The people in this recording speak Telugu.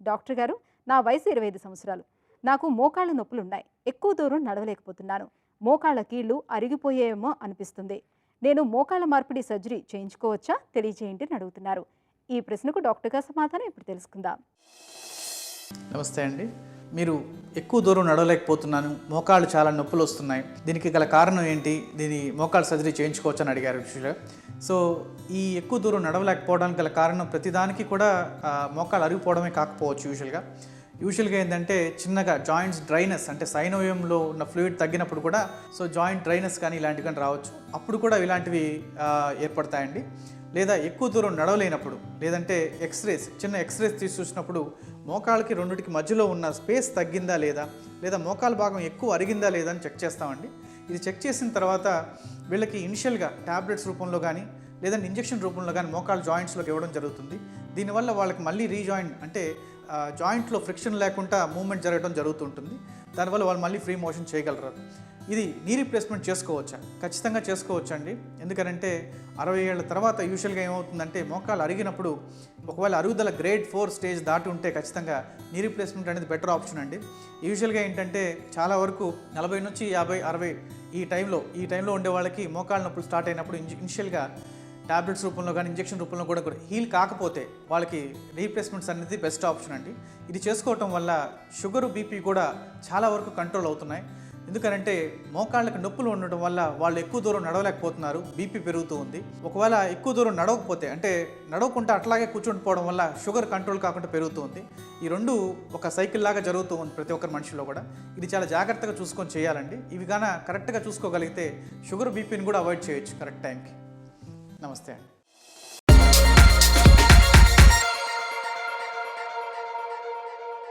డాక్టర్ గారు, నా వయసు 25 సంవత్సరాలు. నాకు మోకాళ్ళ నొప్పులున్నాయి. ఎక్కువ దూరం నడవలేకపోతున్నాను. మోకాళ్ళ కీళ్ళు అరిగిపోయేమో అనిపిస్తుంది. నేను మోకాళ్ళ మార్పిడి సర్జరీ చేయించుకోవచ్చా? తెలియజేయండి అని అడుగుతున్నారు. ఈ ప్రశ్నకు డాక్టర్ గారి సమాధానం ఇప్పుడు తెలుసుకుందాం. నమస్తే అండి. మీరు ఎక్కువ దూరం నడవలేకపోతున్నాను, మోకాళ్ళు చాలా నొప్పులు వస్తున్నాయి, దీనికి గల కారణం ఏంటి, దీని మోకాళ్ళ సర్జరీ చేయించుకోవచ్చు అని అడిగారు యూజువల్గా. సో ఈ ఎక్కువ దూరం నడవలేకపోవడానికి గల కారణం ప్రతిదానికి కూడా మోకాళ్ళు అరిగిపోవడమే కాకపోవచ్చు. యూజువల్గా ఏంటంటే చిన్నగా జాయింట్స్ డ్రైనెస్, అంటే సైనోవియంలో ఉన్న ఫ్లూయిడ్ తగ్గినప్పుడు కూడా సో జాయింట్ డ్రైనెస్ కానీ ఇలాంటివి కానీ రావచ్చు. అప్పుడు కూడా ఇలాంటివి ఏర్పడతాయండి. లేదా ఎక్కువ దూరం నడవలేనప్పుడు, లేదంటే చిన్న ఎక్స్రేస్ తీసి చూసినప్పుడు మోకాళ్ళకి రెండుటికి మధ్యలో ఉన్న స్పేస్ తగ్గిందా లేదా మోకాళ్ళ భాగం ఎక్కువ అరిగిందా లేదా అని చెక్ చేస్తామండి. ఇది చెక్ చేసిన తర్వాత వీళ్ళకి ఇనిషియల్గా ట్యాబ్లెట్స్ రూపంలో కానీ లేదంటే ఇంజెక్షన్ రూపంలో కానీ మోకాళ్ళ జాయింట్స్లోకి ఇవ్వడం జరుగుతుంది. దీనివల్ల వాళ్ళకి మళ్ళీ రీజాయిన్, అంటే జాయింట్లో ఫ్రిక్షన్ లేకుండా మూవ్మెంట్ జరగడం జరుగుతుంటుంది. దానివల్ల వాళ్ళు మళ్ళీ ఫ్రీ మోషన్ చేయగలరు. ఇది నీ రీప్లేస్మెంట్ చేసుకోవచ్చా? ఖచ్చితంగా చేసుకోవచ్చండి. ఎందుకంటే 60 ఏళ్ల తర్వాత యూజువల్గా ఏమవుతుందంటే మోకాలు అరిగినప్పుడు ఒకవేళ అరుగుదల గ్రేడ్ 4 స్టేజ్ దాటి ఉంటే ఖచ్చితంగా నీ రీప్లేస్మెంట్ అనేది బెటర్ ఆప్షన్ అండి. యూజువల్గా ఏంటంటే చాలా వరకు 40 నుంచి 50, 60 ఈ టైంలో ఉండే వాళ్ళకి మోకాళ్ళ నొప్పులు స్టార్ట్ అయినప్పుడు ఇనిషియల్గా ట్యాబ్లెట్స్ రూపంలో కానీ ఇంజెక్షన్ రూపంలో కూడా హీల్ కాకపోతే వాళ్ళకి రీప్లేస్మెంట్స్ అనేది బెస్ట్ ఆప్షన్ అండి. ఇది చేసుకోవటం వల్ల షుగరు, బీపీ కూడా చాలా వరకు కంట్రోల్ అవుతున్నాయి. ఎందుకంటే మోకాళ్ళకి నొప్పులు ఉండటం వల్ల వాళ్ళు ఎక్కువ దూరం నడవలేకపోతున్నారు, బీపీ పెరుగుతూ ఉంది. ఒకవేళ ఎక్కువ దూరం నడవకపోతే, అంటే నడవకుండా అట్లాగే కూర్చుండిపోవడం వల్ల షుగర్ కంట్రోల్ కాకుండా పెరుగుతుంది. ఈ రెండు ఒక సైకిల్ లాగా జరుగుతూ ఉంది ప్రతి ఒక్కరి మనిషిలో కూడా. ఇది చాలా జాగ్రత్తగా చూసుకొని చేయాలండి. ఇవి కరెక్ట్గా చూసుకోగలిగితే షుగర్, బీపీని కూడా అవాయిడ్ చేయొచ్చు కరెక్ట్ టైంకి. నమస్తే అండి.